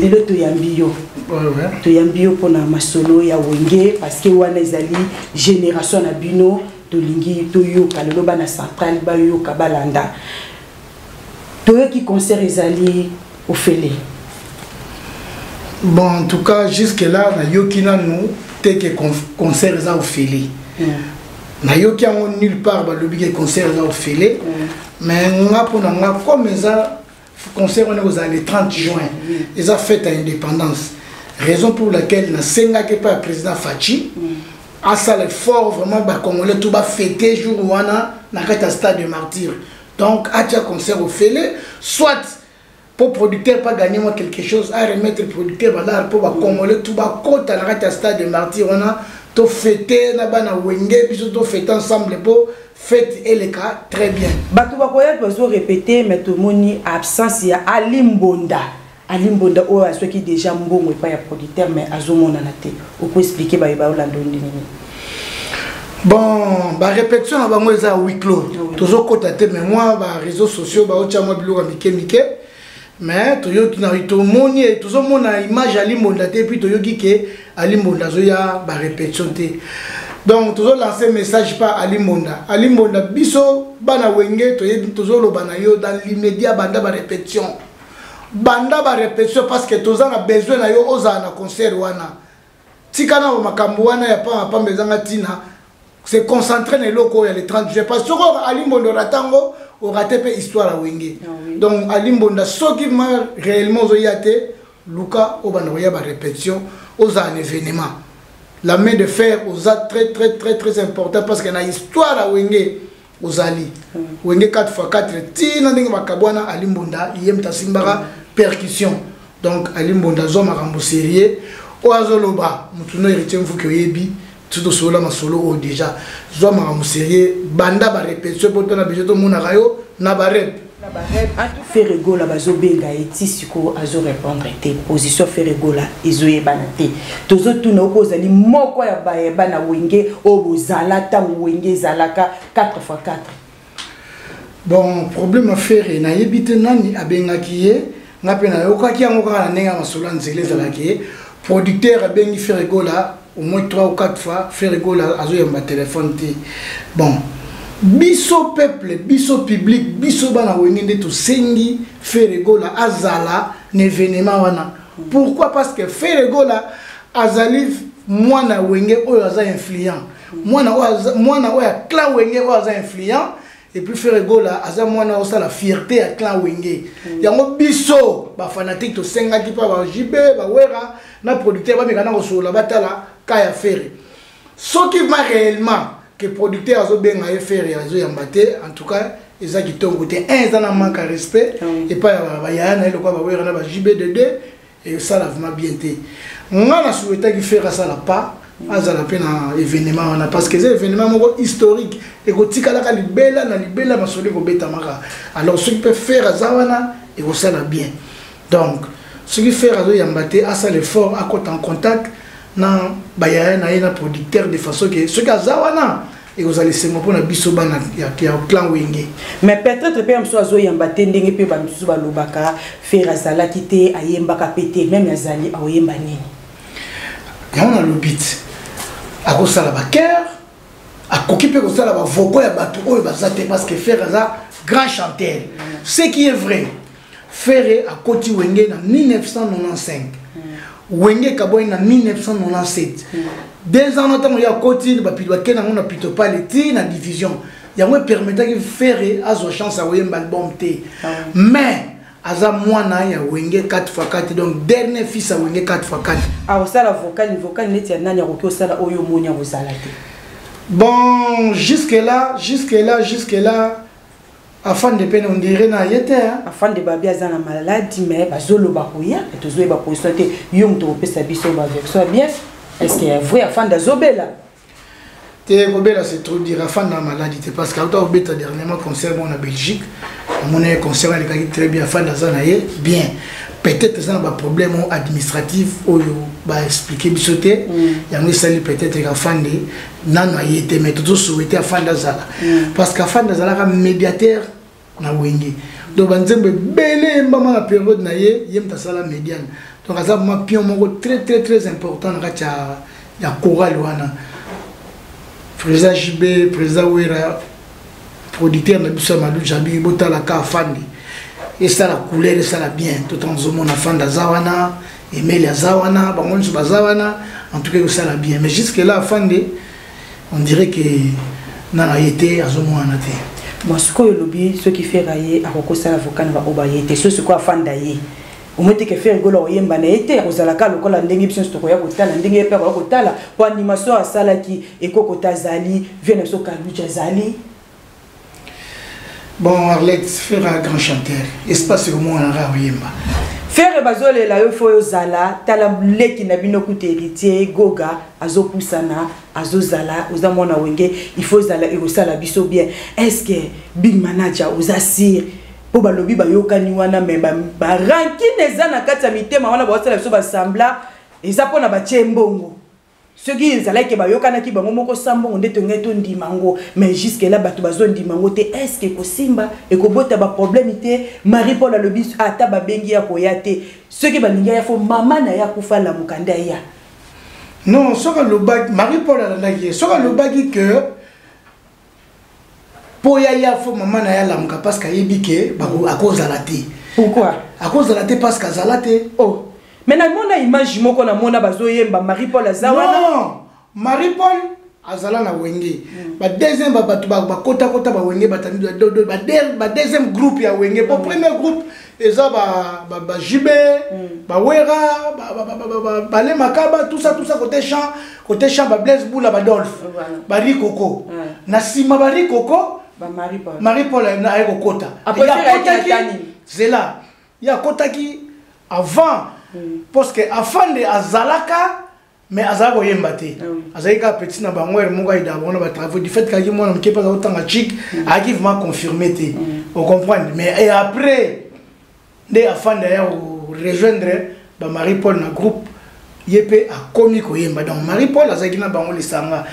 lelo toyambio toyambio pona masolo ya wenge parce que wana ezali génération na bino tolingi toyoka lelo bana central bayoka balanda toyoki concert ezali ofele. Bon, en tout cas jusque là na yoki nanu te que concert eza ofele na yoki yango nulle part balobi ke concert eza ofele mais nga pona nga comme eza concert on est le 30 juin ils ont fait à indépendance, raison pour laquelle na senga que pas président Fachi a ça l'effort vraiment ba congolais tout ba fêter jour wana na kata stade de martyr, donc a tia concert au félé soit pour producteur pas gagner moi quelque chose à remettre le producteur ba pour ba congolais tout ba kota na kata stade de martyr on a to fêter na bana wenge biso to fêter ensemble pour faites et les cas très bien. Bato bakoya besoin répéter mais tout moni absence ya Alimbonda. Alimbonda o a ceux qui déjà mbongo pas ya producteur mais azomona na te. On peut expliquer ba Orlando ndini. Bon, ba répétition na bango eza huis clos. Toujours côté mais moi ba réseaux sociaux ba ocha moi biloko mike mais to yoki na to moni toujours mona image Alimbonda te puis to yoki ke Alimbonda zo ya ba répétition te. Donc, toujours lancer un message par Alimbonda. Alimbonda, biso, bana wenge, toujours le banayo dans l'immédiat, banda ba répétition. Banda ba répétition parce que tous on a besoin na yo oza na concert wana. Tikana wa makambo wana ya pa mbezanga tina. Se concentrer na loko ya le 30 juin parce que Alimbonda ratango o raté pe histoire à wenge. Donc Alimbonda soki ma réellement zo yate Luka o bana ya ba répétition oza un événement. La main de fer aux très important parce qu'il y a une histoire à Wenge aux Ali. Wenge 4x4 tina ndenge makabwana Alimbonda yem tasimbara percussion. Donc Alimbonda zoma ramboserier oazoloba mutuno héritier mfuke yebi tout solo ma solo déjà zoma ramboserier banda ba répétition pour tona besoin to mona rayo na ba rep. Ferregola bazobenga eti siko azo répondre te position Ferregola ezoye banate tozo tuna okozali moko ya bayeba na wenge obozala ta wenge zalaka 4x4. Bon problème affaire na yebite nani abenga kiye ngapena yokaki yango kala nenga masola nzele zalaki producteur abengi Ferregola au moins 3 ou 4 fois Ferregola azo yamba téléphone te. Bon biso peuple, biso public, biso bana wengende to sengi Ferregola azala n'événement wana. Pourquoi? Parce que Ferregola azali mwana wenge oyo aza influent. Mwana oyo clan wenge oyo aza influent et puis Ferregola aza mwana oyo la fierté à clan wenge. Yango biso ba fanatique to senga ki pa ba jibe ba wera na producteur ba mekana ko sola batala kaya Ferre. Ce qui va réellement que producteur azo benga faire azo yambate en tout cas eza qui tombe côté un ça n'a manque de respect et pas ba yana le quoi ba wera na ba JB2 et ça la vraiment bien té nga na souhaiter qui faire ça la pas azala pena événement on a parce que c'est événement historique et ko tikala ka libela na libela masoli ko beta maka alors ce qui peut faire azawana et ko ça la bien donc ce qui fait azo yambate a ça l'effort à côté en contact na bayaya na yena producteur de façon que ce que azawana et vous allez se pour na biso bana ya clan wenge mais peut-être pe amso azo yambate ndenge pe ba msusu ba lobaka faire azala kité ayembaka pété même yazali aoyemba nini ya on a le beat ako sala ba cœur akoki pe ko sala ba vocal ya bato oyo bazate parce que faire aza grand chanteur ce qui est vrai faire a koti wenge na 1995 wenge kaboy na 1997 2 ans notamment ya koti ba pidwa kena ngona pito paleti na division ya moi permettre que faire azo chance à wemba album té mais aza mwana ya wenge 4x4 donc dernier fils à wenge 4x4 ah osala vocal neti nani ya koki osala oyo monya ozala te. Bon jusque là afin de peine on dirait na yete afin de babia za na maladie mais bazolo bakoya et tozo ba position te yong to pesa biso ba avec ça bien est-ce que vrai afin de zobela te kobela c'est trop dire afin de maladie parce que auto beta dernièrement concert en Belgique mon concert les gars très bien afin de ça na bien peut-être ça un problème administratif ou ba expliquer bisoté yango sali peut-être afin de nano yete mais tout souhaiter afin de ça parce qu'afin de ça médiateur na wenge donc banzembe belé mbama na période na ye yemta sala médiane donc ça ma pion moko très important na kacha ya choral wana président JB président Wera producteur na biso Madou Jabi botala ka fandi et ça la couleur et ça la bien tout en zomo na fanda zawana Emilia zawana bangon su bazawana en tout cas ça la bien mais jusque là fandi on dirait que na été azomo anate moi ce que lobby ce qui fait railler à kokosa avocat na ba yete ce quoi fanda ye au moins que faire golo yemba na été ozalaka lokola ndenge biso to koya kotala ndenge pe ko kotala po animation asala ki ekokota zali vient so kaluja zali. Bon, Arlette, faire un grand chanteur. Espace au moins en Raouyemba. Faire bazole la yo fo zala tala leki na bino ku héritier goga azo pusana azo zala ozamona wenge il faut zala et osala biso bien. Est-ce que big manager osasir po balobi ba yokani wana memba ba rankine zana kata mitema wana ba osala biso ba sambla eza pona ba chembongo. Ce qui est là que bayokana ki bango moko sambo ndete ngeto ndimango mais jusque là batu bazo ndimango te est-ce que ko simba et ko bota ba problème te Marie Paul le bis ata ba bengi ya koyate ce qui balinga ya fo mama na ya kufa la mukanda ya non soka le bag Marie Paul la nagi soka le bagi que po ya fo mama na ya la muka parce que yebike ba à cause de la té pourquoi à cause de la té parce que zalate oh mais na mona image moko na mona bazo yemba Marie Paul azawana non Marie Paul azala na wenge ba deuxième ba batu ba kota ba wenge batami ba deuxième groupe ya wenge pour premier groupe eza ba JB ba Wera ba le makaba tout ça côté chant ba Blaise Boula ba Dolph ba Rikoko na sima ba Rikoko ba Marie Paul na eko kota après c'est là il y a kota qui avant parce que afin de azalaka mais azako yembate azalika petit na bango er monga ida bona ba travaux du fait que moi on pas autant chic a qui vraiment confirmé te on comprend mais et après de afin de rejoindre ba Marie Paul na groupe yepé a commis ko yemba donc Marie Paul azalika na bango lisanga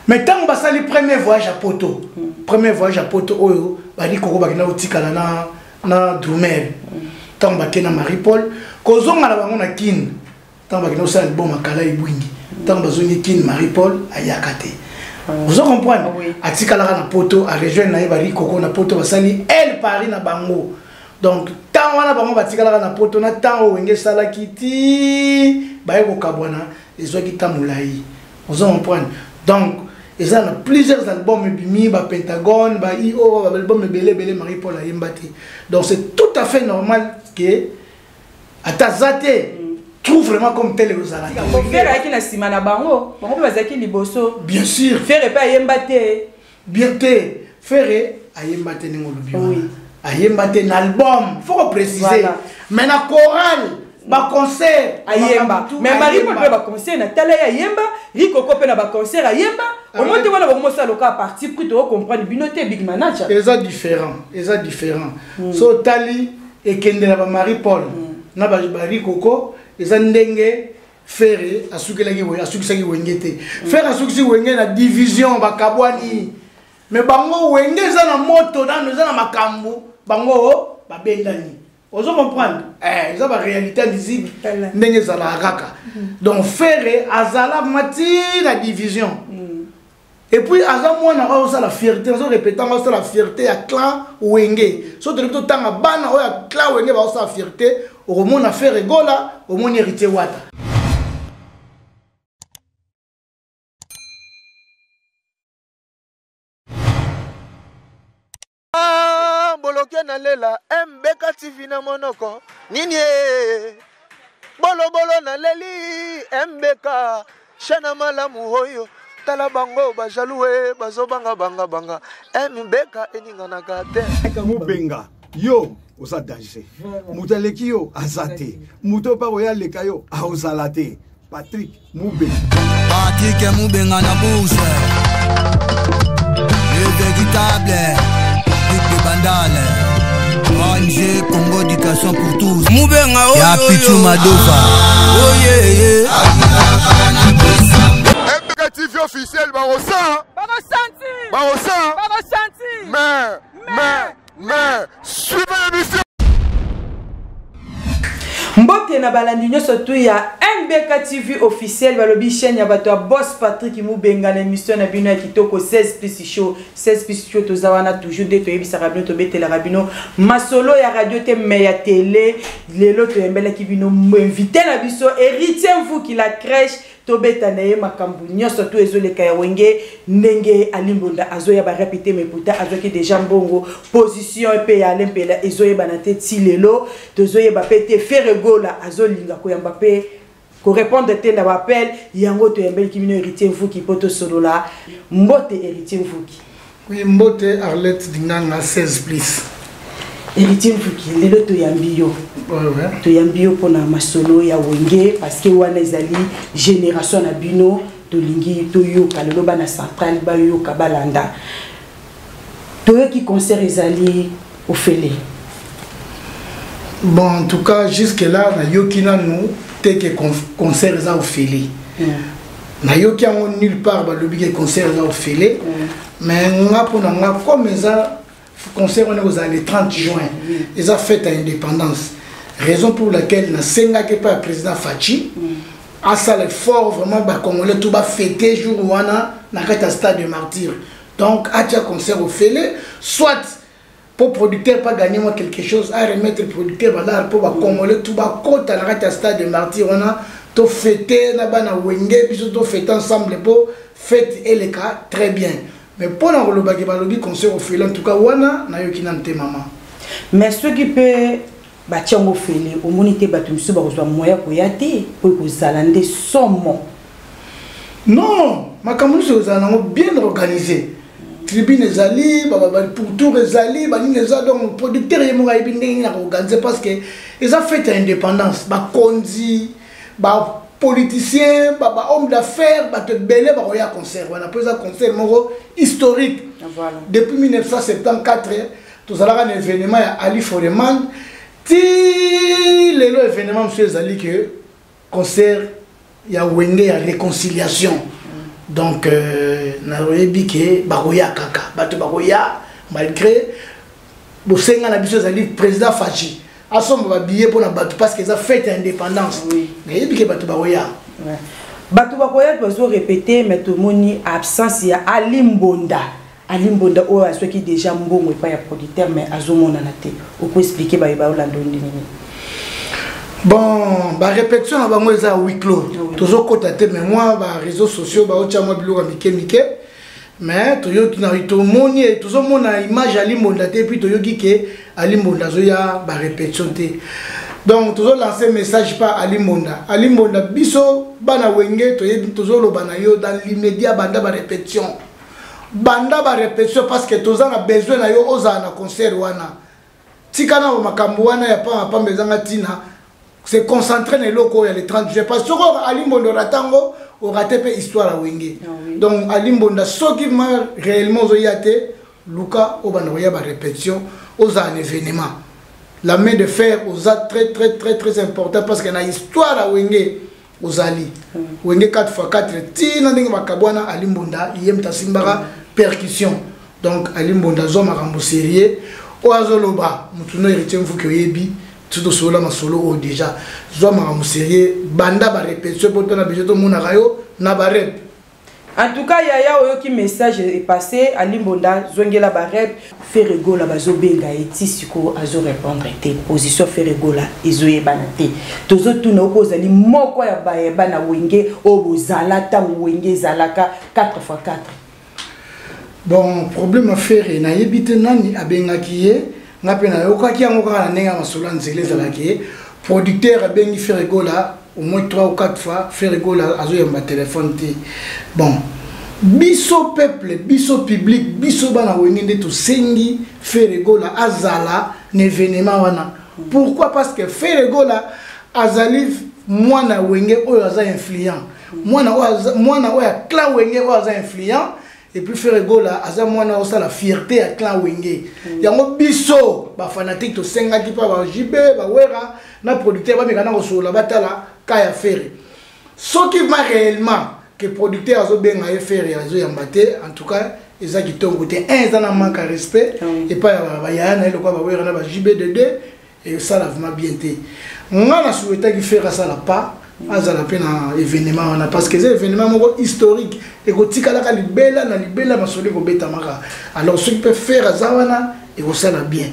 mais tant ba sali premier voyage à Poto oyo ba di koko ba kina utikala na Drumer tant ba kena Marie Paul kozonga na bango na kin tant ba kino sala bon makala ibwingi tant bazongi kin Marie Paul ayakate vous comprenez atikala na Poto a rejoindre na yebari koko na Poto basali elle Paris na bango donc tant wana bango batikala na Poto na tant wenge sala kiti ba yeko kabwana ezoki tamulai vous comprenez donc ils ont plusieurs albums bimi ba Pentagone ba IO ba album belé Marie Paul ayembati donc c'est tout à fait normal que Atazate trouve vraiment comme tel aux Alata. Faire avec la simana bango, bango bazaki liboso. Bien sûr. Faire pas yembate. Bien te. Faire ayembate ngolo bio. Oui. Ayembate un album, faut préciser. Voilà. Mais na chorale, ba concert ayemba. Mais Marie Paul ba concert na tala ayemba, Rikoko pe na ba concert ayemba. Au moins tu vois na bango ça loka parti pour te comprendre binoté big manager. C'est différent. So tali et kende na Marie Paul. Na ba Rikoko eza ndenge faire asukelaki we asukisaki wengete faire asukisi wenge na division bakabwani mais bango wenge eza na moto nano eza na makambo bango babendani ozo comprendre eza ba réalité invisible ndenge zala kaka donc faire azala mati la division et puis aza mwana oza la fierté ozo répétant oza la fierté à clan wenge so de tout temps bana o ya clan wenge ba oza la fierté au monde a fait rigola, au monde hérité wata. Boloke na lela, MBK TV na monoko. Nini bolo na leli, MBK shana malamu hoyo. Tala bango ba jaloué, bazo banga MBK eninga na gate. Mubenga, yo. Osa danger. Moutaleki yo azate. Mouto pa roya leka yo a ozalate. Patrick Moube. Patrick Moubenga na bouche. Le véritable Duc de Bandale. ONG Congo Éducation pour tous. Moubenga oh ya Pichu Madova. Oh yeah. MBK TV officiel Barossa. Mais suivez Mbote na balandi nyoso tu ya MBK TV officiel balobi chaîne ya bato ya Boss Patrick Mubenga na émission na bino ya kitoko 16 plus show tozawana toujours de to yebisa rabino to betela rabino masolo ya radio te me ya télé lelo to yembela ki bino invité na biso héritier vous qui la crèche to beta na ye makambu nyoso tu ezoleka ya wenge ndenge alimbonda azoya ba répéter mais pourtant azoki déjà mbongo position pe ya lempela ezoyeba na te ti lelo tozoyeba pete feregola azolinga ko yamba pe ko répondre te na appel yango to yambeli ki bino héritier vous qui poto solola mbote héritier vous qui oui mbote Arlette Dinganga 16 plus héritier vous qui lelo to yambi yo to yambi yo pona masolo ya wenge parce que wana ezali génération na bino to lingi to yo kalelo bana central ba yo kabalanda to qui concert ezali au félé. Bon, en tout cas, jusque-là, na yokina nous, tel que concert ça au félé. Na yokia on nulle part, bah le big concert ça au félé. Mais on a pour nous comme ça concert on est le 30 juin. Ils ont fait à indépendance. Raison pour laquelle na senga que pas président Fachi a ça l'effort vraiment bah comme on le tout bas fêter jour où on a na stade de martyr. Donc à tia concert au félé, soit pour producteur pas gagner moi quelque chose à remettre le producteur voilà pour accommoder tout bas côté à la stade de martyr on a tout fêter na bana wenge puis tout fêter ensemble pour fête et les cas très bien mais pour la le bagage balobi concert au félé en tout cas wana na yo kinante maman mais ce qui peut bâtir au félé au monité batum suba ko moya ko yate pour ko zalande somo non makambu so zalanga bien organisé tribune ezali pour tout ezali bani eza donc producteur yemonga ebindenge na organiser parce que ils ont fait indépendance ba kondi ba politicien ba homme d'affaires ba te belé ba roya concert on appelle ça concert moko historique voilà. Depuis 1974 tout ça là un événement à Ali Foreman ti le événement monsieur ezali que concert ya wenge ya réconciliation. Donc, naroyebi ke baroya kaka, bato baroya malgré bosenga na biso zali président Fachi. Asomba ba billet pour na bato parce qu'ils ont fait indépendance. Oui. Nayebi ke bato baroya. Bato baroya doit répéter mais tout moni absence ya Alimbonda. Alimbonda o aso qui déjà mbongo pas ya producteur mais azomona na te. On peut expliquer ba Olando ndini. Bon, la répétition à bango eza huis clos. Toujours côté mais moi ba réseaux sociaux ba ocha moi biloko mike mais toyo ki na to moni toujours mona image Alimbonda te puis toyo ki ke Alimbonda zo ya ba répétition te. Donc toujours lancer message par Alimbonda biso bana wenge toyo toujours lo bana yo dans l'immédiat banda ba répétition. Banda ba répétition parce que tous on a besoin na yo oza na concert wana. Tikana ba makambo wana ya pa mbezanga tina. Se concentrer dans locaux il y a les 30 juillet parce que Alimbonda ratango au raté pe histoire à wenge. Donc Alimbonda ce qui m'a réellement zoyate Luka au banoya ba répétition aux un événement. La main de fer aux a très important parce qu'il y a une histoire à wenge aux ali. Wenge 4x4 tina ndenge makabwana Alimbonda yem tasimbara percussion. Donc Alimbonda zo makambo sérieux o azoloba mutuno héritier mfuke yebi tout cela ma solo déjà zo makambo sérieux banda ba répétition pour tona besoin to mona rayo na ba rep. En tout cas yaya oyo ki message est passé Alimbonda zongela ba rep feregola bazo benga eti siko azo répondre te position feregola ezoye banate tozo tuna okozali moko ya ba na wenge o bozala ta wenge zalaka 4x4. Bon problème à faire na yebite nani abengaki ye ngapena yokaki yango kaka nenga masolo nzele zalaki producteur abengi feregola au moins 3 ou 4 fois feregola azo yamba téléphone te. Bon biso peuple biso public biso bana wengende to sengi feregola azala n'événement wana. Pourquoi? Parce que feregola azali mwana wenge oyo aza influent mwana oyo clan wenge oyo aza influent. Et puis feregola aza mwana osa la fierté à clan wenge. Yango biso ba fanatique to senga ki pa ba jibe ba wera na producteur ba mekana ko sola batala kaya fere. Ce qui va réellement que producteur azo benga e fere azo yambate en tout cas eza ki tongo te un za na manque respect et pas ba yana le quoi ba wera na ba jibe de deux et ça l'a vraiment bien été. On a souhaité qu'il fasse ça là pas. Aza la peine un événement parce que c'est un événement historique et que tika la libella na libella masoli ko beta maka. Alors ce qui peut faire azawana et que ça la bien.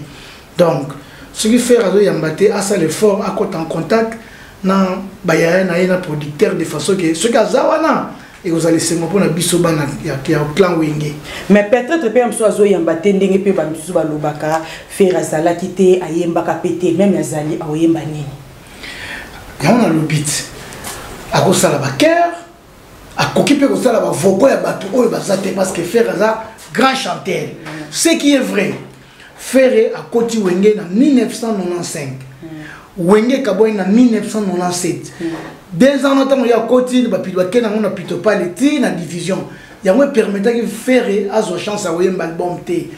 Donc ce qui fait azo yambate à ça l'effort à côté en contact na bayaya na ina producteur de façon que ce kazawana et vous allez se montrer na bisoba na ya clan wenge. Mais peut-être pe amso azo yambate ndenge pe ba msusu ba lobaka faire azala kité ayembaka pété même azali ayemba nini. Ya on a le beat. À cause de la cœur, à cause de la voix et parce que Ferre est un grand chanteur. Ce qui est vrai, Ferre a côté Wenge en 1995, Wenge Kaboy en 1997. 2 ans après, il y a côté de Bapidouaké, on a plutôt pas l'été dans la division. Il y a un permettant que Ferre a sa chance à Wenge album T.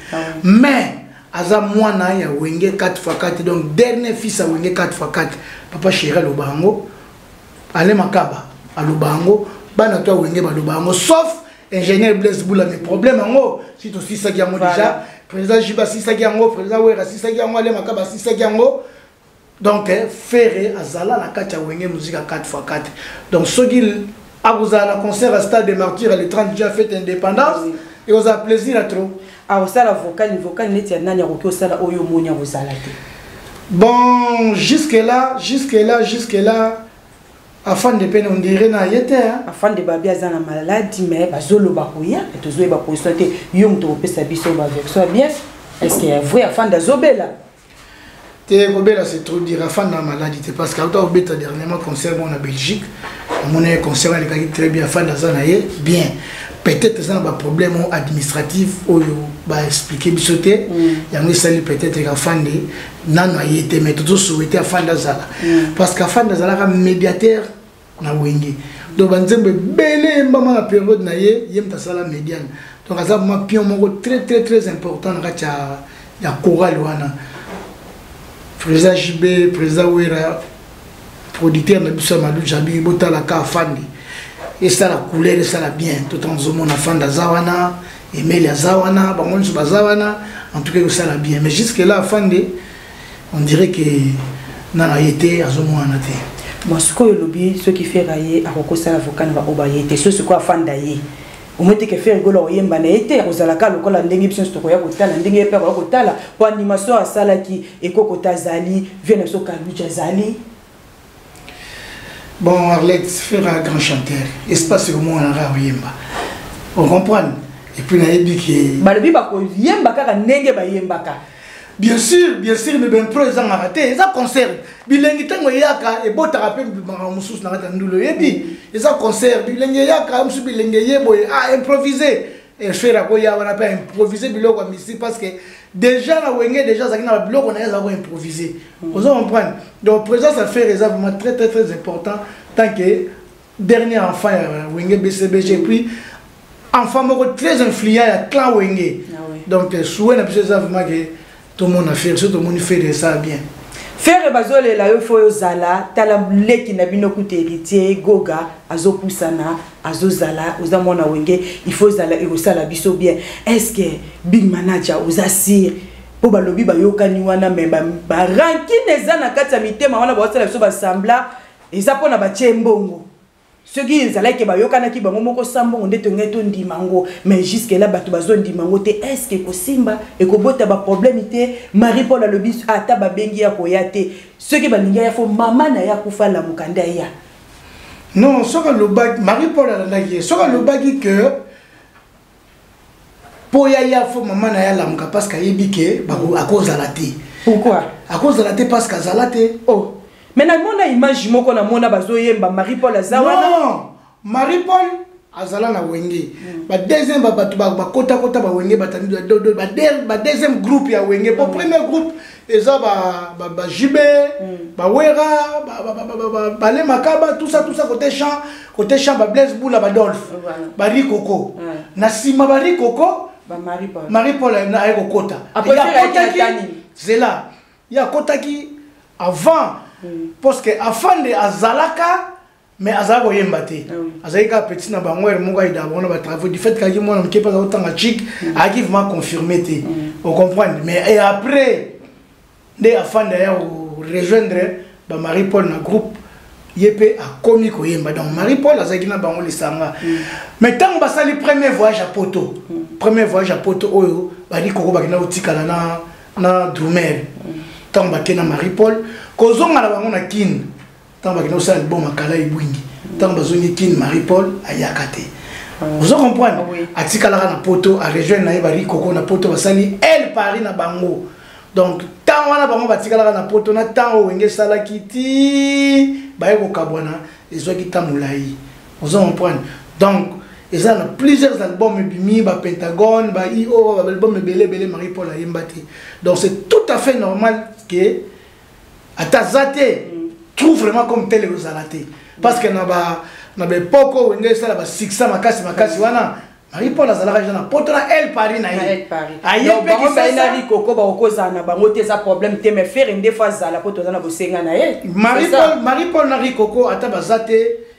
Mais Aza Mwana il y a Wenge 4x4, donc dernier fils à Wenge 4x4, Papa Chéri Lobango. Allez Makaba, à Lubango, Banato Wenge Balubango, sauf ingénieur Blaise Boula, mais problème en haut, c'est aussi ça qui a déjà, président Jiba si ça qui a président Wera si ça qui a Allez Makaba si ça qui a donc Ferré Azala la Katia Wenge musique à 4x4. Donc ceux qui a un concert à Stade des Martyrs le 30 juin fête indépendance, et vous avez plaisir à trop. Ah, vous savez, le vocal n'est pas un vocal, vous savez, Oyo Monia vous allez. Bon, jusque-là, afin de peine on dirait na yete afin de babia zana maladie mais bazolo bakoya et tozoe ba constater yom to pesa biso ba avec ça bien est-ce que vrai afin de zobela te kobela c'est trop dire afin de maladie parce que auto obeta dernièrement concert en Belgique mon concert avec très bien afin de zana bien peut-être ça un problème administratif ou ba expliquer bisoté yango sali peut-être afin de nano yete mais tout souhaiter afin de zala parce qu'afin de zala médiateur na Wenge donc banzembe belé mbama na période na yem ta sala médiane donc ça ma pion moko très important na ya chorale wana président JB président Wera producteur na biso Madou Jabi botala ka afandi et ça la couleur ça la bien tout en zomo na fanda zawana Emile zawana bangon su bazawana en tout cas ça la bien mais jusque là afandi on dirait que na été azomo anate. Moi, ce que je lobby, ce qui fait railler, à recours à l'avocat, va obayer. C'est ce qu'on a fait d'ailleurs. Au moins que faire golo yemba na été, aux alaka le col ndenge biso to koya kotala ndenge pe ko kotala pour animation à sala qui ekokota zali vient so kaluja zali. Bon, Arlette faire un grand chanteur. Espace au moins en yemba. On comprend. Et puis na yebi ki ba le bi ba ko yemba kaka ndenge ba yemba ka. Bien sûr, mais ben pro ils ont raté. Ils ont concert. Bilengi tango yaka et bota rappel musus na rata ndulo yebi. Ils ont concert. Bilengi yaka musu bilengi yebo improviser. Et faire quoi ya on a pas improviser biloko misi parce que déjà na Wenge déjà ça na biloko na ya improviser. Vous comprenez. Donc présence ça fait vraiment très important tant que dernier enfant Wenge BCBG puis enfant très influent à clan Wenge. Donc souhait na besoin vraiment que tout le monde a fait, tout le monde fait ça bien. Faire bazole la yo fo zala tala leki na bino ku héritier goga azo pusana azo zala oza mona Wenge il faut zala et osala biso bien. Est-ce que big manager oza sir po balobi ba yokani wana me ba rankine za na kati ya mitema wana ba osala biso ba sambla eza pona ba chembongo. Ce qui est là que bayokana ki bango moko sambo onde to ngeto ndimango mais jusque là bato bazo ndimango te est-ce que ko simba et ko bota ba problème te Marie Paul a le bis ata ba bengi ya koyate ce qui balinga ya fo mama na ya kufa la mukanda ya non soka le bag Marie Paul a la ye soka le bagi que po ya fo mama na ya la muka parce que yebike ba à cause de la té pourquoi à cause de la té parce que zalate oh mais na mona image moko na mona bazoyemba Marie Paul azawana non Marie Paul azala na Wenge ba deuxième ba kota ba Wenge ba deuxième groupe ya Wenge pour premier groupe eza ba JB ba Wera ba le Makaba tout ça côté champ ba Blaise Boula ba Dolph ba Rikoko na sima ba Rikoko ba Marie Paul na eko kota après c'est là il y a kota qui avant parce que afin de azalaka mais azako yembate azalika petit na bangwer monga ida bona ba travaux du fait que moi n'amke pas autant à chic a qui vraiment confirmé vous comprenez mais et après des afin de rejoindre ba Marie-Paul na groupe yepé a komi ko yemba donc Marie-Paul azaki na bango lisanga mais tant ba sali premier voyage à Poto oyo bali koko bakina utikala na Drummel tant ba kena Marie-Paul kozonga na bango na kin tant ba kina usala bon makala ibwingi tant ba zongi kin Marie-Paul ayakate vous comprenez atikala na Poto a rejoindre na bali koko na Poto basali elle Paris na bango donc tant wana bango batikala na Poto na tant wenge sala kiti baye ko kabwana ezwaki tamulai vous comprenez donc ils ont plusieurs albums bimi ba Pentagone ba IO ba album belé Marie-Paul ayembati donc c'est tout à fait normal que atazate trouve vraiment comme tel aux alaté parce que na ba poko wenge sala ba 600 makasi wana Marie-Paul azalaka na Poto na elle Paris na elle ayempe ki sa ina rikoko ba okoza na bango te za problème te mais faire une fois za Poto na bosenga na ye Marie-Paul na rikoko ata bazate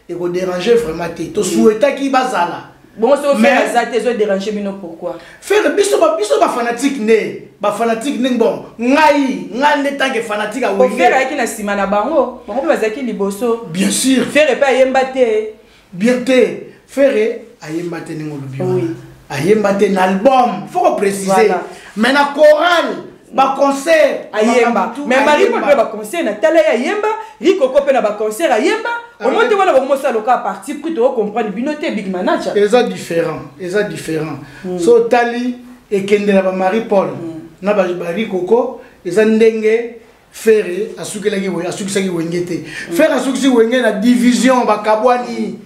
et ko déranger vraiment te to souhaita ki bazala bon so faire azate zo déranger bino pourquoi faire biso ba fanatique ne bon ngai ngande tanke fanatique a wenge faire aki na sima na bango bazaki liboso bien sûr faire pas yembate bien te faire ayembate ngolobi ayembate na album faut préciser mais na chorale ba concert ayemba mais Marie-Paul ba concert na tala ayemba rikoko pe na ba concert ayemba au moins te wana ba commencer loka à partir pour te comprendre binoté big manager eza différent so tali et kendela ba Marie-Paul na ba rikoko eza ndenge faire asukelaki asukisaki wengete faire asukisi wenge na division ba kabwani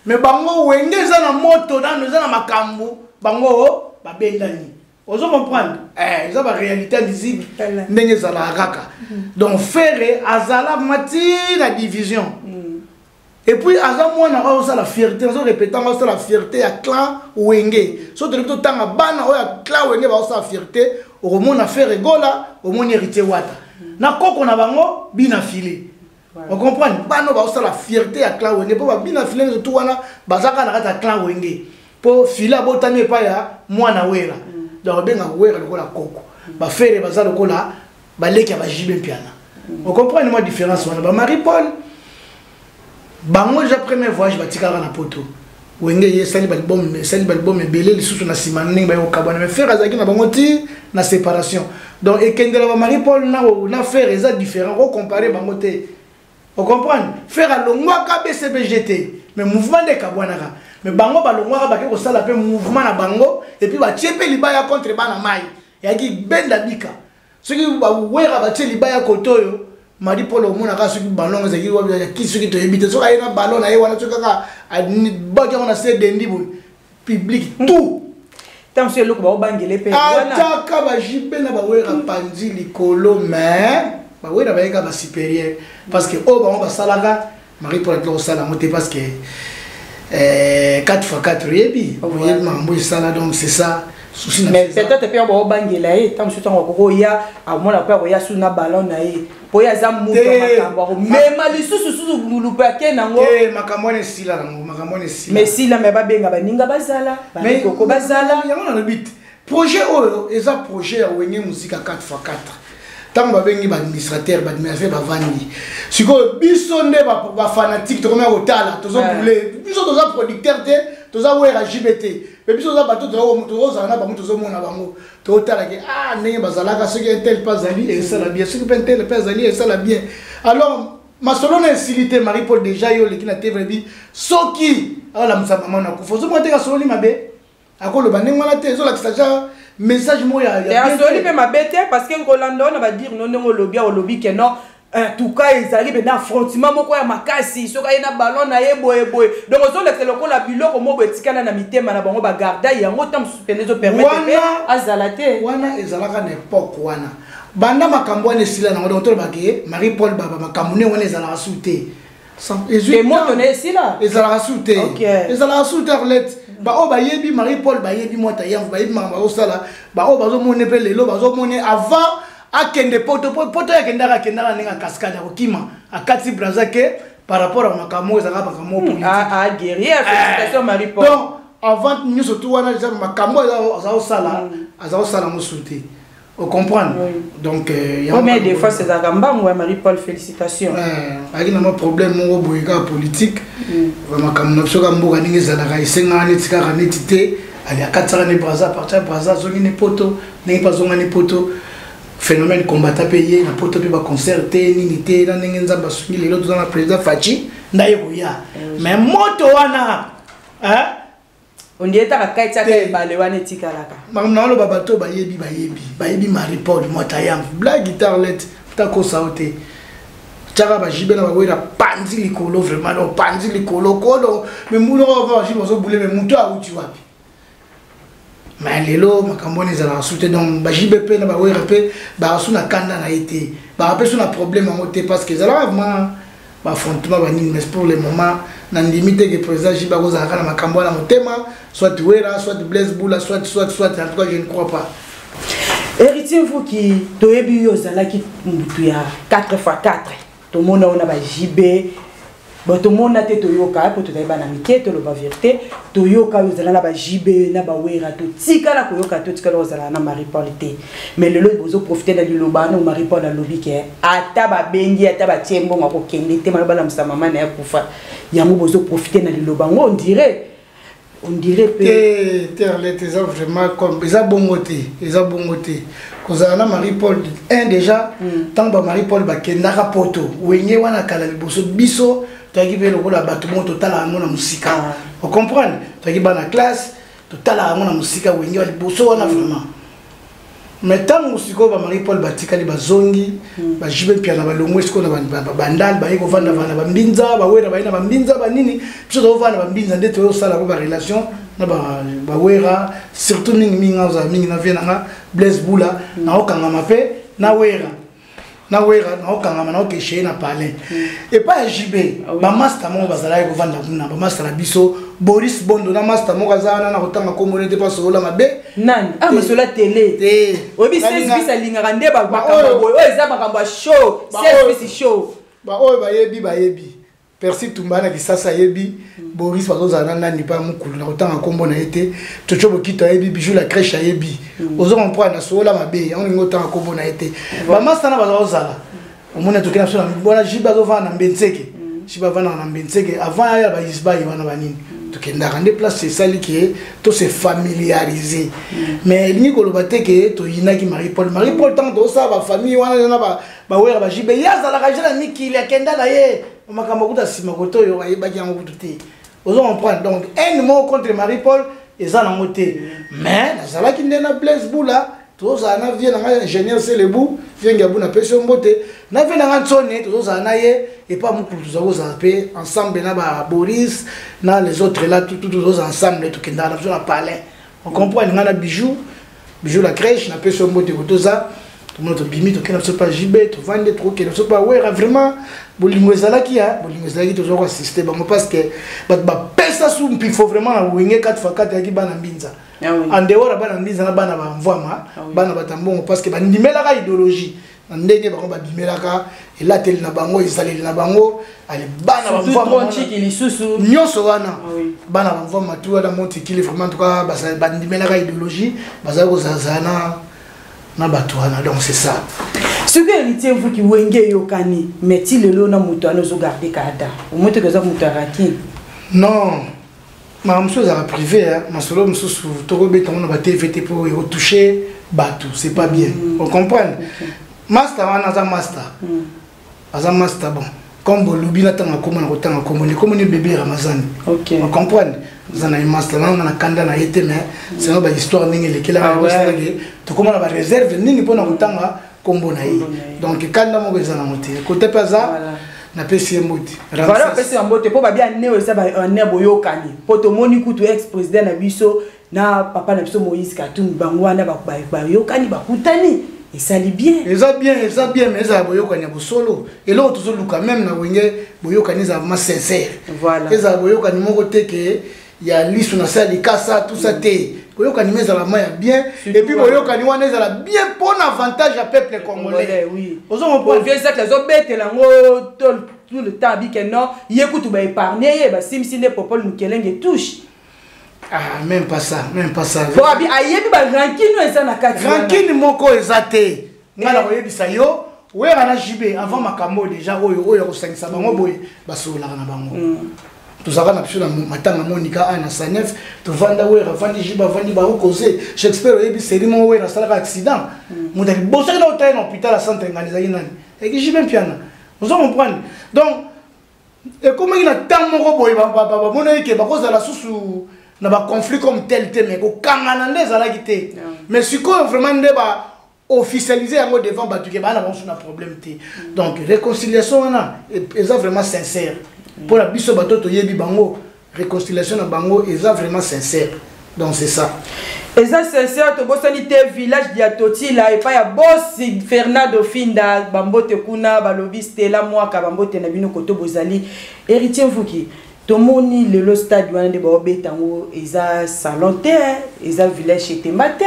mais bango wenge eza na moto dans eza na makambo bango ba bendani ozo comprendre eza ba réalité visible ndenge za la kaka donc faire azala mati la division et puis aza mwana o ça la fierté ozo répétant ça la fierté ya clan wenge so de tout temps bana o ya clan wenge ba ça fierté au mona faire rigola au mona héritier wata na koko na bango bina filé. On comprend pas nous va la fierté à clan wenge pour bina filé tout wana bazaka na kata clan wenge pour fila botami pa ya mwana wera donc benga wera lokola koko ba faire baza lokola ba leki ba jibe piana on comprend moi différence wana ba Marie-Paul bango déjà premier voyage batikala na Poto wenge ye sali balbum belé lisusu na simane ba yo kabana mais faire azaki na bango ti na séparation donc ekendela ba Marie-Paul na faire eza différent on comparer bango te. On comprend faire à longwa ka BCBGT mais mouvement de kabwanaka mais bango ba longwa ba ko sala pe mouvement na bango et puis ba tiepe libaya contre bana mai yaki benda bika soki ba wera ba tie libaya kotoyo Marie-Paul omona ka soki balon ezaki wa ki soki to ebite so ayina balon na ye wana soki ka ba ki ona se dendi bu public tout tant c'est le ko ba bangele pe wana ataka ba jibe na ba wera panzi likolo mais bah oui, d'abord il y a supérieur parce que oh bah on va salaga Marie-Paul est là au salon parce que 4x4 yebi oui mambo sala donc c'est ça souci mais peut-être pe on va bangela et tant surtout on ko ya à moi la peur ya sous na ballon na ye po ya za mu makambo mais malisu susu mulupa ke nango makambo ne sila nango makambo ne sila mais sila mais ba benga ba ninga bazala ba koko bazala ya on a le but projet oh eza projet ya wenge musique 4x4 tant ba bengi ba administrateur ba administrateur ba vandi siko biso nde ba fanatique to komya kotala tozo bouler biso toza producteur te toza wera JBT mais biso toza bato toza na bango tozo mona bango to tala ke ah ndenge bazalaka ce qui tel pas ali et ça la bien ce qui tel pas ali et ça la bien alors ma solo na silité Marie-Paul déjà yo le kina TV bi soki ala msama mama na kufozo mo te ka solo ni mabe akolo banenga na te zo la stagiaire message moi ya soli pe mabete parce que Rolando on va dire non non lobby que non en tout cas ils arrivent dans affrontement moko ya makasi soka ina ballon na boy donc on le loko la biloko mo betikana na mitema na bango ba garda yango tam suspendre zo permettre azalate wana ezalaka na époque wana banda makambo ne sila na ngo to ba ke Marie-Paul baba makambo ne wana ezalaka souté et moi donner sila ezalaka souté ezalaka souté Arlette ba o ba yebi Marie-Paul ba yebi mota yango ba yebi mama o sala ba o bazo mone pe lelo bazo mone avant akende poto ya kendaka ninga cascade ko kima akati brazake par rapport à makamo ezaka makamo politique guerrier félicitations Marie-Paul donc avant nous surtout wana makamo aza o sala mo souté Vous comprenez? Donc, mais des fois, c'est Agamba, moi, Marie-Paul, félicitations. Il y a un problème politique. Vraiment, comme nous sommes en train de faire des choses, il y a 4 ans de Brazza, partir de Brazza, il y a poto, il n'y a pas de poto. Phénomène combattant payé, il y a poto qui va concerter, il y a un président Fachi, il y a mais moto wana, on dit que kaita ke balewane tikalaka. Mamna lo babato bayebi Marie-Paul motayam blague guitarlet ta ko sauté. Tchara ba jibe na ba wera panzi likolo vraiment no panzi likolo kolo mais mulo va jibe so boule mais muto a uti wapi. Mais lelo makamboni za la soute donc ba jibe pe na ba wera pe ba suna kanda na été. Ba pe suna problème en moté parce que ça là vraiment ba affrontement ba ni mais pour le moment na limite que président jiba ko za kana makambo na motema soit Wera, soit Blaise Boula, soit, en tout cas, je ne crois pas. Héritier, vous qui, tu es bio, qui tu as 4x4, tout le monde a JB, tout le monde a été Toyoka, pour te dire, tu as la vérité, Toyoka, vous avez JB, na Wera, tout tika la Koyoka, tout ce que vous avez Marie-Paul. Mais le lot, vous profitez de l'Obano, Marie-Paul a lobby qui est à Taba Bengi, à Taba Tiembo, à Kokende, Témalabala, Msamaman, et à Koufa. Yamou, vous profitez de l'Obano, on dirait. On dirait que vraiment comme ils ont bon côté, quand on Marie-Paul déjà tant que Marie-Paul bakendaka poto wenye wana kala liboso biso toki pe lokola batumo total à mon musique vous comprenez toki ba na classe total à mon musique wenye liboso wana vraiment mais tant musiko ba Marie-Paul batika li bazongi ba jibe piana ba longwe siko na bandal ba yiko vanda vana ba mbinza ba wera ba ina ba mbinza ba nini biso to vana ba mbinza ndeto yo sala ko ba relation na ba wera surtout mingi na vena nga Blaise Boula na okanga mape na wera na okanga na okeshe na palais et pas JB ba master mo bazala ko vanda kuna ba master biso Boris Bondo na master mo kazana na kotanga communauté pas sola mabe nan monsieur la télé obi 16 bis alingaka nde ba makambo oyo eza makambo show 16 bis show ba oyo bayebi Percy Tumbana kisasa yebi Boris bazozana nani pa mukulu na kotanga kombo na ete tochobo kita yebi bijou la crèche yebi ozo comprendre na sola mabe on ngotanga kombo na ete ba master na bazozala omona tokena so na bona jiba zovana na mbenzeke jiba vana na mbenzeke avant ya ba isba ivana banini tokenda rendre place c'est ça qui to se familiariser mais ni ko lobate ke to yinaki Marie-Paul tant to sa ba famille wana na ba wera ba jibe yaza la kajana mikili akenda na ye makambo kuta sima koto yo ayebaki yango kututi ozo comprendre donc un mot contre Marie-Paul eza na moté mais nazala ki ndena Blaise Boula toza na vie na ingénieur Selebou vie ngabu na peso mbote na vie na ntsone toza na ye et pas mukulu toza pe ensemble na ba Boris na les autres là tout ensemble to kenda na na palais on comprend ngana bijou la crèche na peso mbote kotoza tout le monde bimi to kena so pas JB to vendre trop kena so pas ouais vraiment bolingo ezalaki toujours assister bango parce que ba pesa sou il faut vraiment na wenge 4x4 yaki bana mbinza en dehors bana mbinza na bana ba mvama bana batambongo parce que bandimelaka idéologie ndenge bango babimelaka elateli na bango ezaleli na bango ale bana ba mvama nyonso wana bana ba mvama tu wana monti kili vraiment en tout cas bandimelaka idéologie bazali kozazana na batouana donc c'est ça. Ce que héritier vous qui wenge yokani metti le lot na muto anozo garder kada. Au moins que ça muto raki. Non. Ma chose à privé hein, ma solo msusu toko beta on va TVT pour retoucher batou, c'est pas bien. On comprend. Master wana za master. Aza master bon. Comme bolubi na tanga komona comme ni bébé Ramazan. OK. On comprend. Zana master na kanda na été mais c'est une histoire ningi lekela to komona ba réserve ningi pona kutanga kombo na yi. Donc kanda mo bezana moté. Côté paza na pesi mbote. Voilà pesi mbote po ba bien neo ça ba un boyokani. Po to moni kutu ex président na biso na papa na biso Moïse Katumbi bangwana ba yokani ba kutani. Et ça allait bien. Et ça bien, mais ça boyoka nya solo. Et là tout luka même na wenge boyoka ni za vraiment sincère. Voilà. Et ça boyoka ni moko te que il y a lisu na ça likasa tout ça te. Boyoka ni meza la main bien et puis boyoka ni wana za la bien pour avantage à peuple congolais. Oui. Ozo on vient ça les obete la ngo tout le temps bi que non, yekutu ba épargner ba simsine popol mukelenge touche. Ah, même pas ça. Bon, ayebi ba rankine eza na kati. Rankine moko ezate. Ngala koyebisa yo, wera na JB avant makambo déjà oyo kosangisa bango boye basola na bango. Tozaka na biso na matanga Monica ana Sanef, tovanda wera vandi JB vandi ba causer. Shakespeare oyebi série mo wera sala accident. Mudali bossa na hôtel na hôpital à centre nganiza nani. Et que JB piana. Vous comprenez? Donc et comment il a tant moko boye ba mona ke ba koza la susu na ba conflit comme tel mais ko kangana ndeza quitté mais si quoi vraiment ndeba officialiser yango devant batuke ba na bon sur un problème té donc réconciliation na eza vraiment sincère pour la biso batoto yebi bango réconciliation na bango eza vraiment sincère donc c'est ça eza sincère to bosani te village dia toti la et pas ya boss Fernando Finda bambote kuna balobi Stella mwaka bambote na bino koto bozali héritier Vuki tomoni le stade wana de baobetango eza salon te eza village etemba te